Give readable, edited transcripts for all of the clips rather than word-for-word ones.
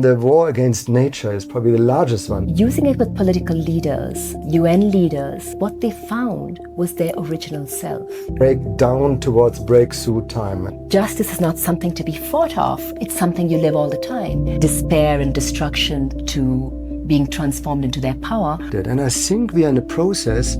The war against nature is probably the largest one. Using it with political leaders, UN leaders, what they found was their original self. Break down towards breakthrough time. Justice is not something to be fought off, it's something you live all the time. Despair and destruction to being transformed into their power. And I think we are in a process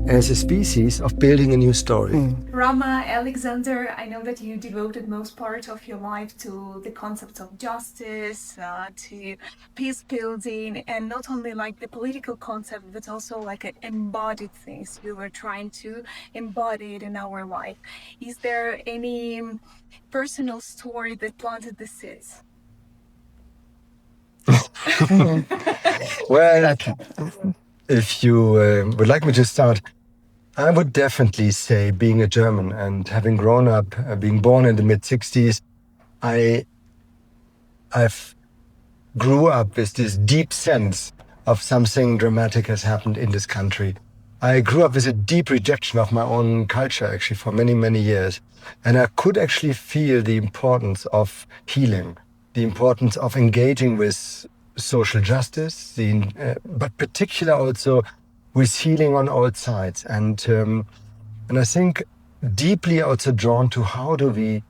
as a species of building a new story. Rama, Alexander, I know that you devoted most part of your life to the concepts of justice, to peace building, and not only like the political concept, but also like embodied things. You were trying to embody it in our life. Is there any personal story that planted the seeds? Well, if you would like me to start, I would definitely say, being a German and having grown up, being born in the mid-60s, I've grew up with this deep sense of something dramatic has happened in this country. I grew up with a deep rejection of my own culture, actually, for many, many years. And I could actually feel the importance of healing, the importance of engaging with social justice, but particularly also with healing on all sides. And I think deeply also drawn to how do we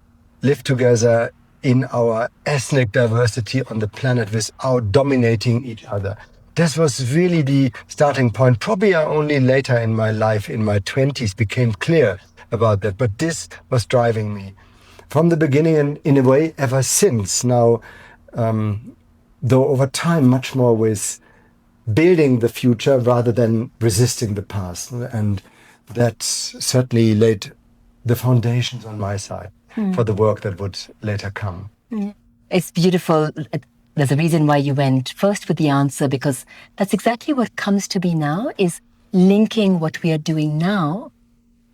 live together in our ethnic diversity on the planet without dominating each other. This was really the starting point. Probably only later in my life, in my 20s, became clear about that. But this was driving me from the beginning and in a way ever since. Now, though over time, much more with building the future rather than resisting the past. And that certainly laid the foundations on my side for the work that would later come. It's beautiful. There's a reason why you went first with the answer, because that's exactly what comes to be now, is linking what we are doing now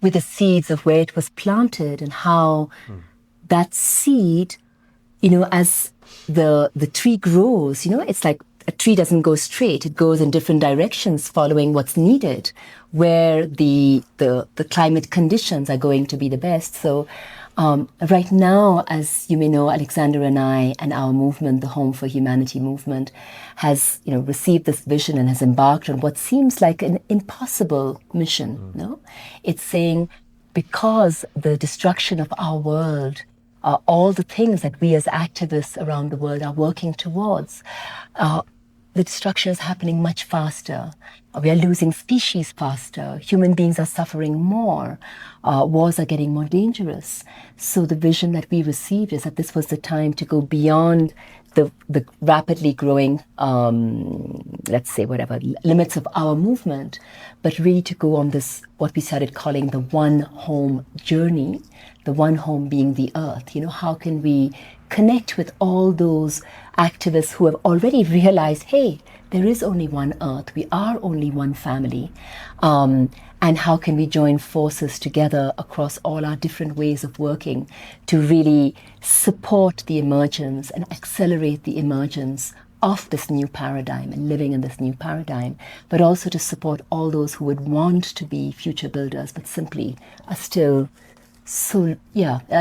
with the seeds of where it was planted and how that seed, as the tree grows, it's like a tree doesn't go straight. It goes in different directions following what's needed, where the climate conditions are going to be the best. So right now, as you may know, Alexander and I and our movement, the Home for Humanity movement, has received this vision and has embarked on what seems like an impossible mission. No, it's saying, because the destruction of our world, all the things that we as activists around the world are working towards, the destruction is happening much faster. We are losing species faster. Human beings are suffering more. Wars are getting more dangerous. So the vision that we received is that this was the time to go beyond the rapidly growing, let's say, limits of our movement, but really to go on this, what we started calling the one home journey, the one home being the earth. How can we connect with all those activists who have already realized, hey, there is only one earth, we are only one family, and how can we join forces together across all our different ways of working to really support the emergence and accelerate the emergence of this new paradigm and living in this new paradigm, but also to support all those who would want to be future builders but simply are still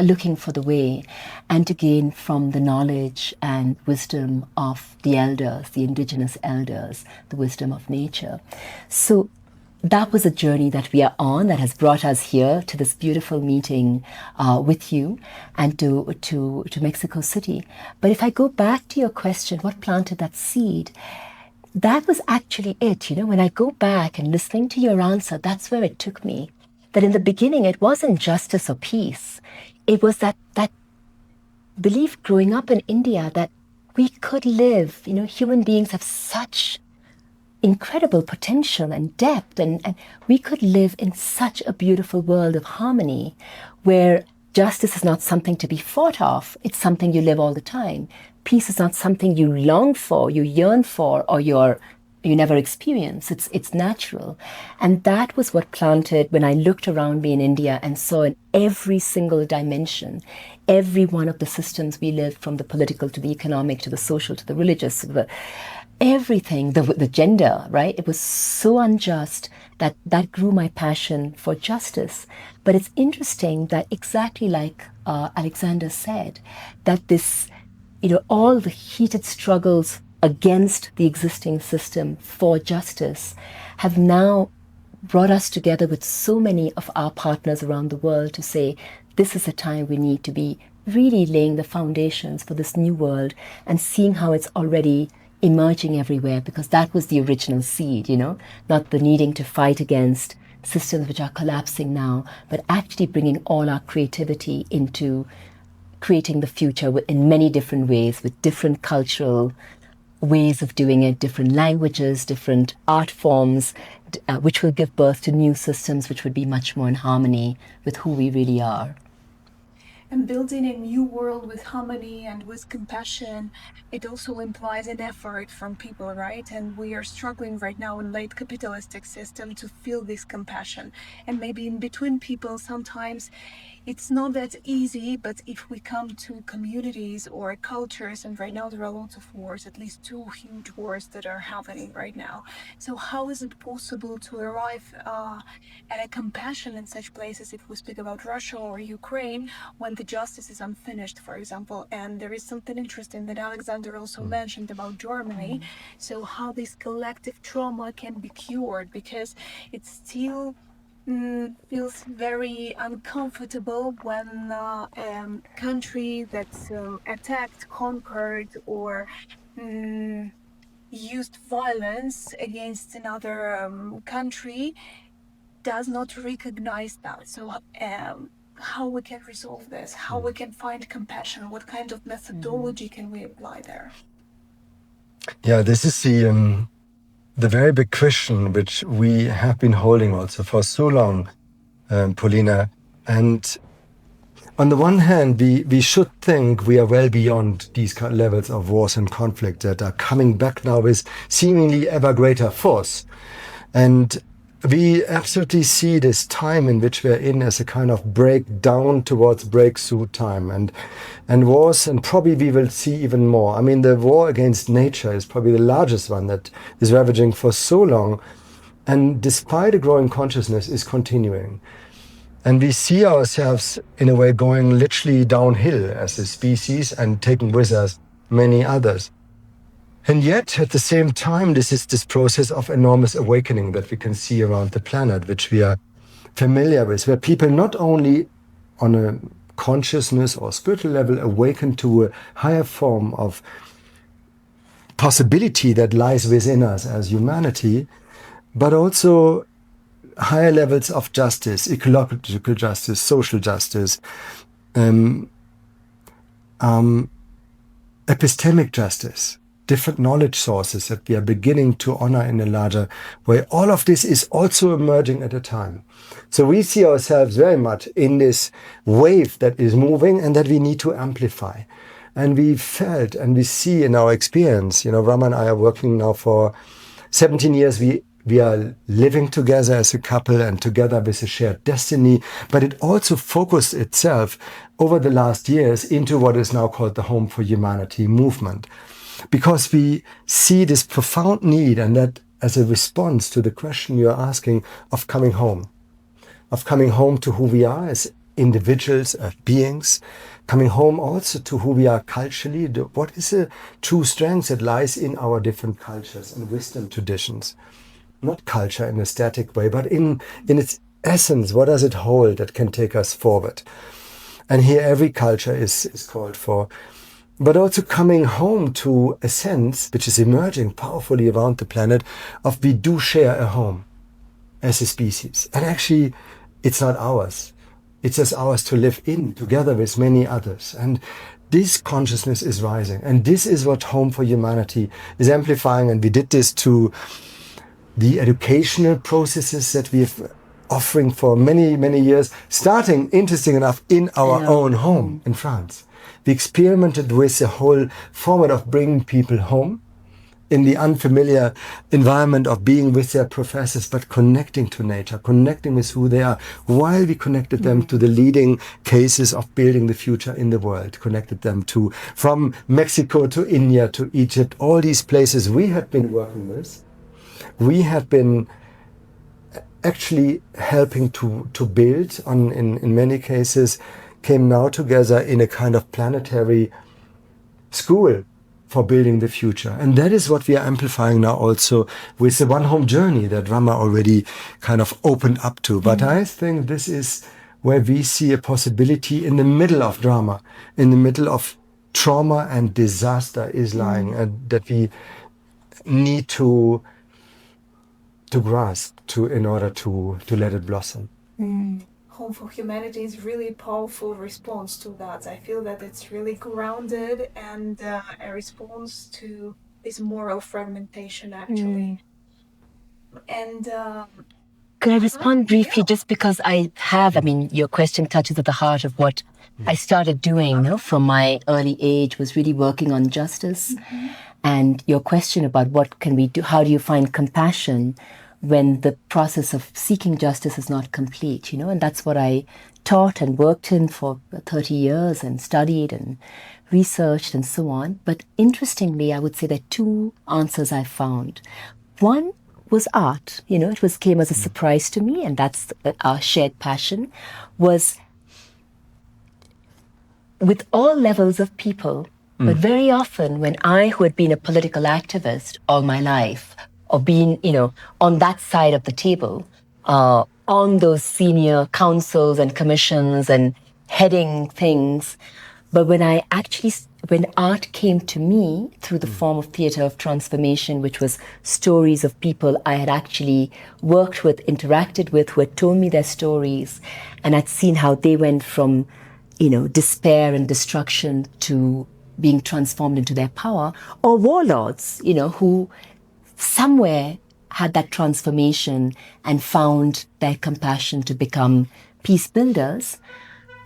looking for the way, and to gain from the knowledge and wisdom of the elders, the indigenous elders, the wisdom of nature. So that was a journey that we are on that has brought us here to this beautiful meeting with you and to Mexico City. But if I go back to your question, what planted that seed? That was actually it. When I go back and listening to your answer, that's where it took me. That in the beginning, it wasn't justice or peace. It was that belief growing up in India that we could live, human beings have such incredible potential and depth, and we could live in such a beautiful world of harmony where justice is not something to be fought off, it's something you live all the time. Peace is not something you long for, you yearn for, or you never experience. It's natural. And that was what planted when I looked around me in India and saw in every single dimension, every one of the systems we live, from the political to the economic to the social to the religious, everything, the gender, right? It was so unjust that grew my passion for justice. But it's interesting that exactly like Alexander said, that this all the heated struggles against the existing system for justice have now brought us together with so many of our partners around the world to say, this is a time we need to be really laying the foundations for this new world and seeing how it's already emerging everywhere, because that was the original seed, not the needing to fight against systems which are collapsing now, but actually bringing all our creativity into creating the future in many different ways, with different cultural ways of doing it, different languages, different art forms, which will give birth to new systems which would be much more in harmony with who we really are. And building a new world with harmony and with compassion, it also implies an effort from people, right? And we are struggling right now in late capitalistic system to feel this compassion. And maybe in between people, sometimes it's not that easy, but if we come to communities or cultures, and right now there are lots of wars, at least 2 huge wars that are happening right now. So how is it possible to arrive at a compassion in such places, if we speak about Russia or Ukraine, when the justice is unfinished, for example? And there is something interesting that Alexander also mentioned about Germany. So how this collective trauma can be cured, because it's still feels very uncomfortable when a country that's attacked, conquered, or used violence against another country does not recognize that. So how we can resolve this, how we can find compassion, what kind of methodology can we apply there? Yeah, this is the very big question which we have been holding also for so long, Paulina. And on the one hand, we should think we are well beyond these levels of wars and conflict that are coming back now with seemingly ever greater force. And we absolutely see this time in which we're in as a kind of breakdown towards breakthrough time, and wars, and probably we will see even more. I mean, the war against nature is probably the largest one that is ravaging for so long, and despite a growing consciousness, is continuing. And we see ourselves in a way going literally downhill as a species and taking with us many others. And yet, at the same time, this is this process of enormous awakening that we can see around the planet, which we are familiar with, where people not only on a consciousness or spiritual level awaken to a higher form of possibility that lies within us as humanity, but also higher levels of justice, ecological justice, social justice, epistemic justice, different knowledge sources that we are beginning to honor in a larger way. All of this is also emerging at a time. So we see ourselves very much in this wave that is moving and that we need to amplify. And we felt and we see in our experience, Rama and I are working now for 17 years. We are living together as a couple and together with a shared destiny, but it also focused itself over the last years into what is now called the Home for Humanity movement. Because we see this profound need, and that as a response to the question you're asking, of coming home to who we are as individuals, as beings, coming home also to who we are culturally. What is the true strength that lies in our different cultures and wisdom traditions? Not culture in a static way, but in its essence, what does it hold that can take us forward? And here every culture is called for. But also coming home to a sense which is emerging powerfully around the planet of we do share a home as a species. And actually, it's not ours. It's just ours to live in together with many others. And this consciousness is rising. And this is what Home for Humanity is amplifying. And we did this to the educational processes that we've offering for many, many years, starting, interesting enough, in our own home in France. We experimented with the whole format of bringing people home in the unfamiliar environment of being with their professors, but connecting to nature, connecting with who they are, while we connected them to the leading cases of building the future in the world, connected them to, from Mexico to India to Egypt, all these places we had been working with. We had been actually helping to build in many cases, came now together in a kind of planetary school for building the future. And that is what we are amplifying now also with the One Home journey that Rama already kind of opened up to. But I think this is where we see a possibility in the middle of drama, in the middle of trauma and disaster is lying, and that we need to grasp in order to let it blossom. Home for Humanity is really a powerful response to that. I feel that it's really grounded and a response to this moral fragmentation, actually. And Could I respond briefly, just because your question touches at the heart of what I started doing from my early age, was really working on justice. And your question about what can we do, how do you find compassion when the process of seeking justice is not complete, and that's what I taught and worked in for 30 years and studied and researched and so on. But interestingly, I would say there are two answers I found. One was art. It came as a surprise to me, and that's our shared passion, was with all levels of people. But very often when I, who had been a political activist all my life, or been, on that side of the table, on those senior councils and commissions and heading things, but when art came to me through the form of theatre of transformation, which was stories of people I had actually worked with, interacted with, who had told me their stories, and I'd seen how they went from, despair and destruction to being transformed into their power, or warlords, who somewhere had that transformation and found their compassion to become peace builders.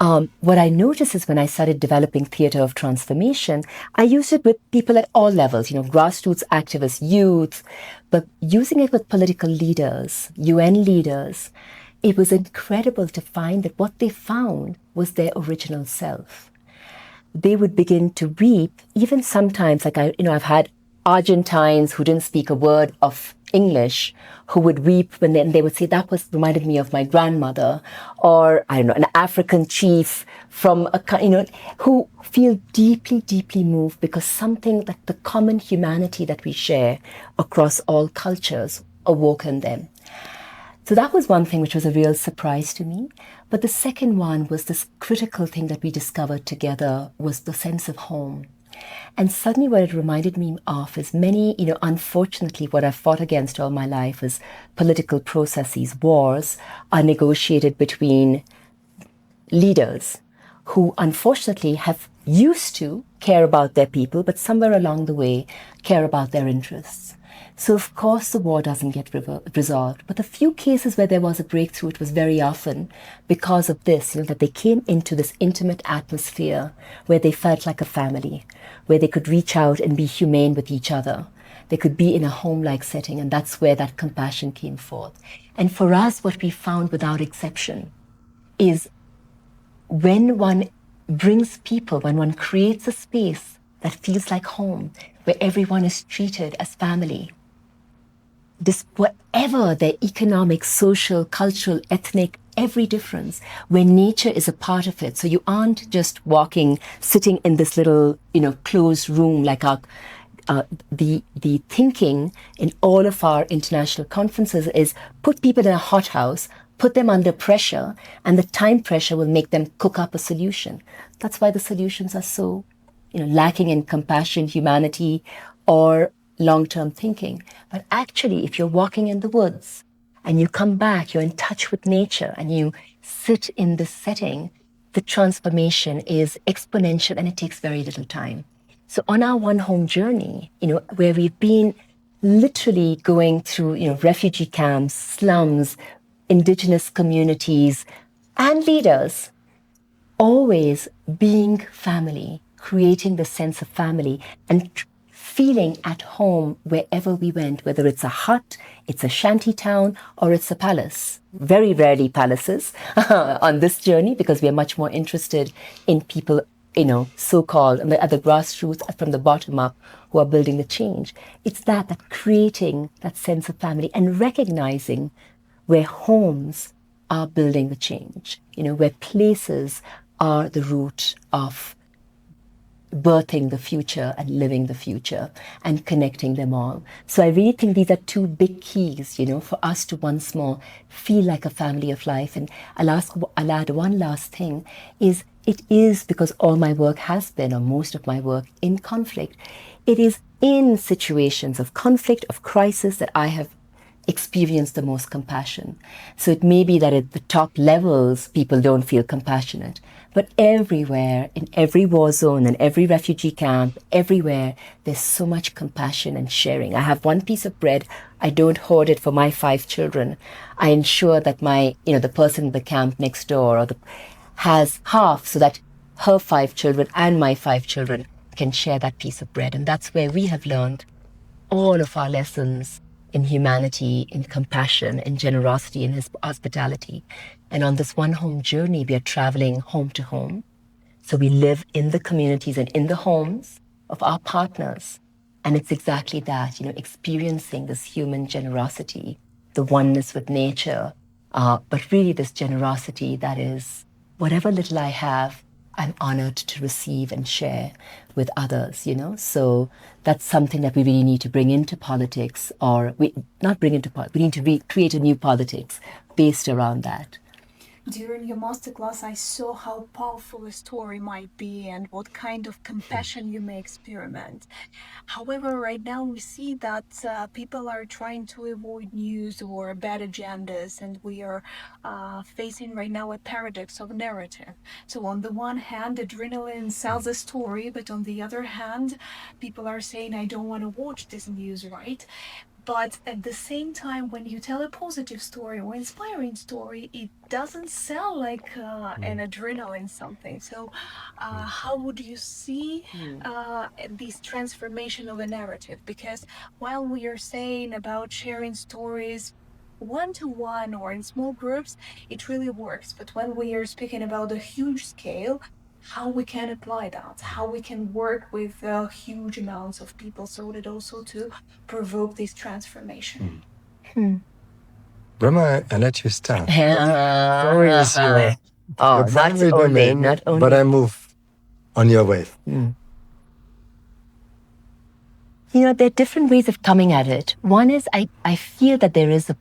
What I noticed is when I started developing theatre of transformation, I used it with people at all levels, grassroots activists, youth, but using it with political leaders, UN leaders. It was incredible to find that what they found was their original self. They would begin to weep, even sometimes, I've had Argentines who didn't speak a word of English, who would weep when they would say, that reminded me of my grandmother, or an African chief from who feel deeply, deeply moved because something that the common humanity that we share across all cultures awoke in them. So that was one thing which was a real surprise to me. But the second one was this critical thing that we discovered together was the sense of home. And suddenly what it reminded me of is many, unfortunately, what I've fought against all my life is political processes. Wars are negotiated between leaders who unfortunately have used to care about their people, but somewhere along the way care about their interests. So of course the war doesn't get resolved. But the few cases where there was a breakthrough, it was very often because of this, that they came into this intimate atmosphere where they felt like a family, where they could reach out and be humane with each other. They could be in a home-like setting, and that's where that compassion came forth. And for us, what we found without exception is when one brings people, when one creates a space that feels like home, where everyone is treated as family, whatever their economic, social, cultural, ethnic, every difference, where nature is a part of it. So you aren't just sitting in this little, closed room like the thinking in all of our international conferences is put people in a hothouse, put them under pressure, and the time pressure will make them cook up a solution. That's why the solutions are so, lacking in compassion, humanity, or long-term thinking. But actually, if you're walking in the woods and you come back, you're in touch with nature and you sit in this setting, the transformation is exponential and it takes very little time. So on our One Home journey, where we've been literally going through, refugee camps, slums, indigenous communities, and leaders, always being family, creating the sense of family and feeling at home wherever we went, whether it's a hut, it's a shanty town, or it's a palace. Very rarely palaces on this journey because we are much more interested in people, so-called at the grassroots from the bottom up who are building the change. It's that creating that sense of family and recognizing where homes are building the change, where places are the root of birthing the future and living the future and connecting them all. So I really think these are two big keys, for us to once more feel like a family of life. And I'll add one last thing is it is because all my work has been, or most of my work, in conflict. It is in situations of conflict, of crisis, that I have experience the most compassion. So it may be that at the top levels, people don't feel compassionate, but everywhere, in every war zone and every refugee camp, everywhere, there's so much compassion and sharing. I have one piece of bread. I don't hoard it for my 5 children. I ensure that the person in the camp next door has half so that her 5 children and my 5 children can share that piece of bread. And that's where we have learned all of our lessons in humanity, in compassion, in generosity, in hospitality. And on this one home journey, we are traveling home to home. So we live in the communities and in the homes of our partners. And it's exactly that, experiencing this human generosity, the oneness with nature, but really this generosity that is, whatever little I have, I'm honored to receive and share with others, So that's something that we really need to bring into politics, or we need to create a new politics based around that. During your masterclass, I saw how powerful a story might be and what kind of compassion you may experiment. However, right now we see that people are trying to avoid news or bad agendas, and we are facing right now a paradox of narrative. So on the one hand, adrenaline sells a story, but on the other hand, people are saying, I don't want to watch this news, right? But at the same time, when you tell a positive story or inspiring story, it doesn't sell like an adrenaline something. So how would you see this transformation of a narrative? Because while we are saying about sharing stories one-to-one or in small groups, it really works. But when we are speaking about a huge scale, how we can apply that, how we can work with huge amounts of people, so that also to provoke this transformation. Rama, I let you start. Story is your primary domain, not only. but I move on your wave. There are different ways of coming at it. One is I feel that there is a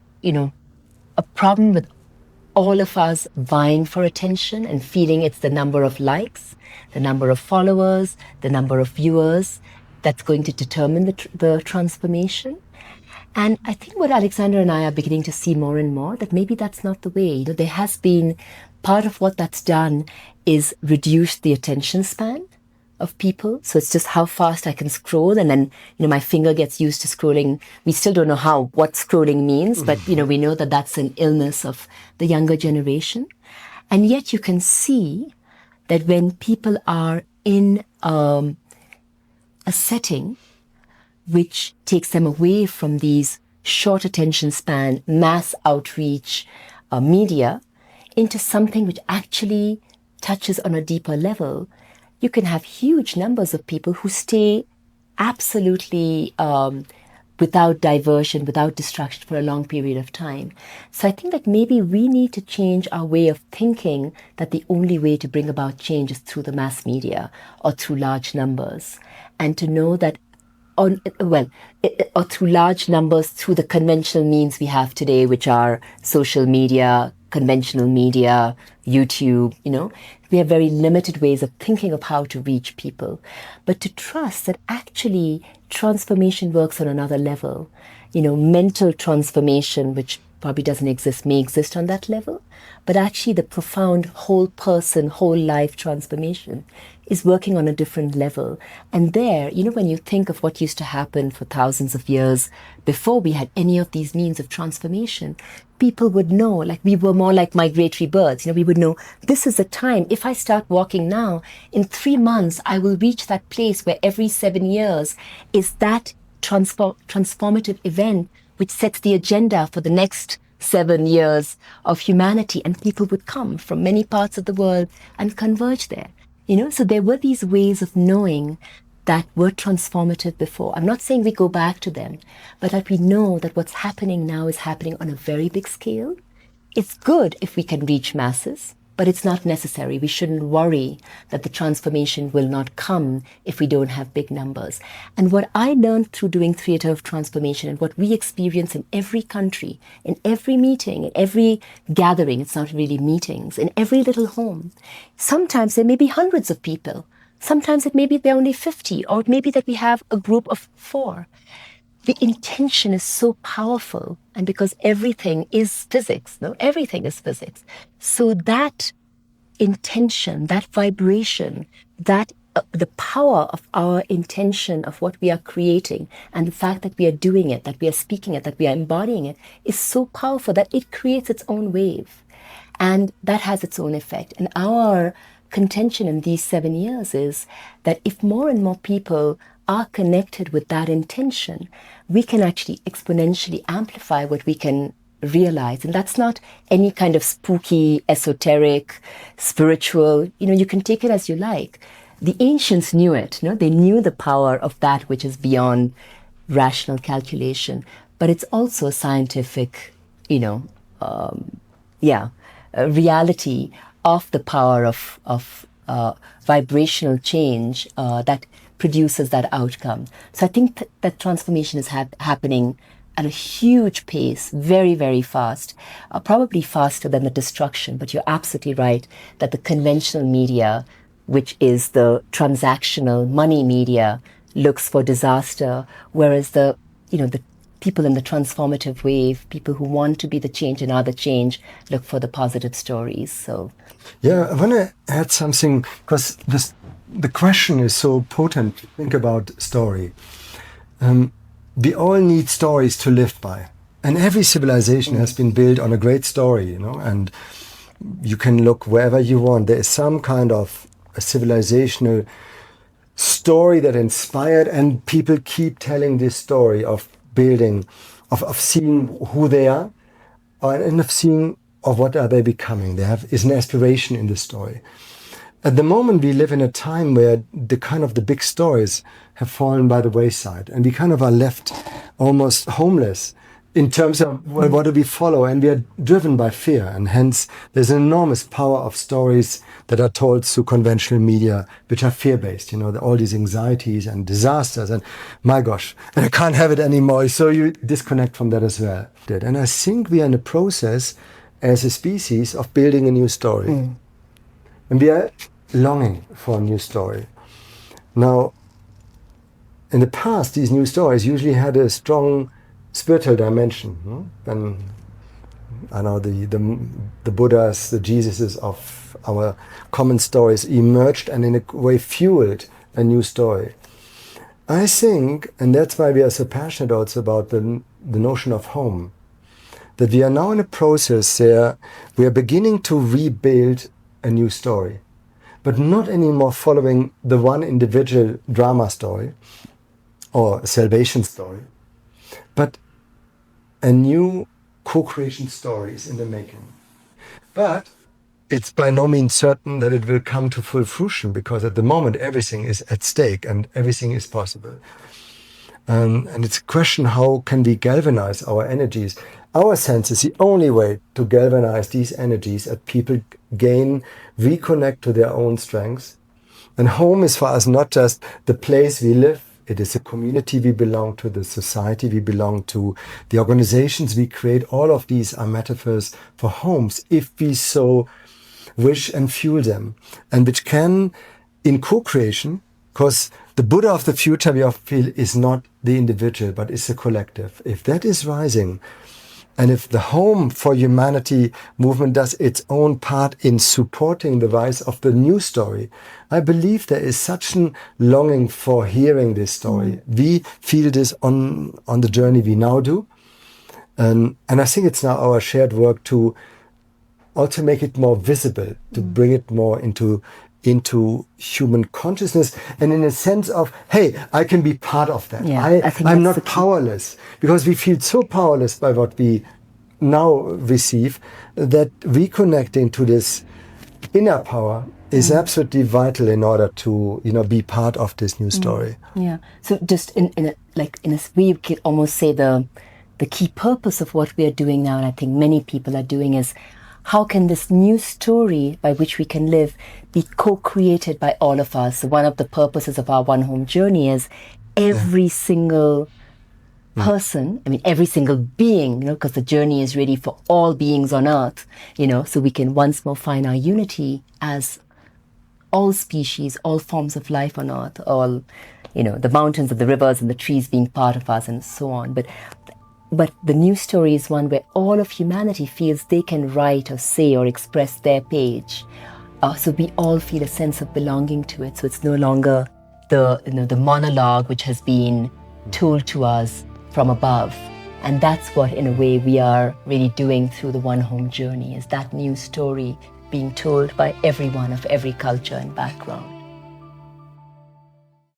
problem with all of us vying for attention and feeling it's the number of likes, the number of followers, the number of viewers that's going to determine the transformation. And I think what Alexander and I are beginning to see more and more, that maybe that's not the way. There has been part of what that's done is reduce the attention span of people. So it's just how fast I can scroll, and then my finger gets used to scrolling. We still don't know what scrolling means, but we know that that's an illness of the younger generation. And yet you can see that when people are in a setting which takes them away from these short attention span, mass outreach media, into something which actually touches on a deeper level, you can have huge numbers of people who stay absolutely without diversion, without distraction for a long period of time. So I think that maybe we need to change our way of thinking that the only way to bring about change is through the mass media or through large numbers, and to know that or through large numbers, through the conventional means we have today, which are social media, conventional media, YouTube, we have very limited ways of thinking of how to reach people. But to trust that actually transformation works on another level, mental transformation, which probably doesn't exist, may exist on that level, but actually the profound whole person, whole life transformation is working on a different level. And there, when you think of what used to happen for thousands of years before we had any of these means of transformation, people would know, like we were more like migratory birds. We would know this is the time. If I start walking now, in 3 months, I will reach that place where every 7 years is that transformative event which sets the agenda for the next 7 years of humanity. And people would come from many parts of the world and converge there. So there were these ways of knowing that were transformative before. I'm not saying we go back to them, but that we know that what's happening now is happening on a very big scale. It's good if we can reach masses, but it's not necessary. We shouldn't worry that the transformation will not come if we don't have big numbers. And what I learned through doing theater of transformation, and what we experience in every country, in every meeting, in every gathering, it's not really meetings, in every little home, sometimes there may be hundreds of people. Sometimes it may be there are only 50, or it may be that we have a group of 4. The intention is so powerful, and because everything is physics, no, everything is physics. So that intention, that vibration, that the power of our intention of what we are creating, and the fact that we are doing it, that we are speaking it, that we are embodying it, is so powerful that it creates its own wave, and that has its own effect. And our contention in these 7 years is that if more and more people are connected with that intention, we can actually exponentially amplify what we can realize. And that's not any kind of spooky, esoteric, spiritual, you can take it as you like. The ancients knew it, they knew the power of that which is beyond rational calculation. But it's also a scientific, reality of the power of vibrational change that produces that outcome. So I think that transformation is happening at a huge pace, very, very fast, probably faster than the destruction. But you're absolutely right that the conventional media, which is the transactional money media, looks for disaster, whereas the people in the transformative wave, people who want to be the change and are the change, look for the positive stories. So, yeah, I want to add something, because the question is so potent. Think about story. We all need stories to live by, and every civilization has been built on a great story, and you can look wherever you want. There is some kind of a civilizational story that inspired, and people keep telling this story of building, of seeing who they are, and of seeing of what are they becoming. Is an aspiration in the story. At the moment, we live in a time where the big stories have fallen by the wayside, and we kind of are left almost homeless in terms of, well, what do we follow? And we are driven by fear, and hence there's an enormous power of stories that are told through conventional media, which are fear-based, all these anxieties and disasters, and my gosh, and I can't have it anymore. So you disconnect from that as well. And I think we are in a process as a species of building a new story. And we are longing for a new story. Now, in the past, these new stories usually had a strong spiritual dimension. When the Buddhas, the Jesuses of our common stories emerged and in a way fueled a new story. I think, and that's why we are so passionate also about the notion of home, that we are now in a process where we are beginning to rebuild a new story, but not anymore following the one individual drama story or salvation story, but a new co-creation story is in the making. But it's by no means certain that it will come to full fruition, because at the moment everything is at stake and everything is possible. And it's a question, how can we galvanize our energies? Our sense is the only way to galvanize these energies as people reconnect to their own strengths. And home is for us not just the place we live, it is the community we belong to, the society we belong to, the organizations we create. All of these are metaphors for homes, if we so wish and fuel them. And which can, in co-creation, because the Buddha of the future, we often feel, is not the individual, but is the collective. If that is rising, and if the Home for Humanity movement does its own part in supporting the rise of the new story, I believe there is such a longing for hearing this story. We feel this on the journey we now do. And I think it's now our shared work to also make it more visible, to bring it more into human consciousness, and in a sense of, hey, I can be part of that. Yeah, I'm not powerless, because we feel so powerless by what we now receive, that reconnecting to this inner power is absolutely vital in order to, be part of this new story. Yeah. So just in a way, you could almost say the key purpose of what we are doing now, and I think many people are doing, is how can this new story by which we can live be co-created by all of us? So one of the purposes of our One Home journey is every single person, every single being, because the journey is really for all beings on earth, so we can once more find our unity as all species, all forms of life on earth, all, the mountains and the rivers and the trees being part of us and so on. But the new story is one where all of humanity feels they can write or say or express their page. So we all feel a sense of belonging to it. So it's no longer the monologue which has been told to us from above. And that's what, in a way, we are really doing through the One Home journey, is that new story being told by everyone of every culture and background.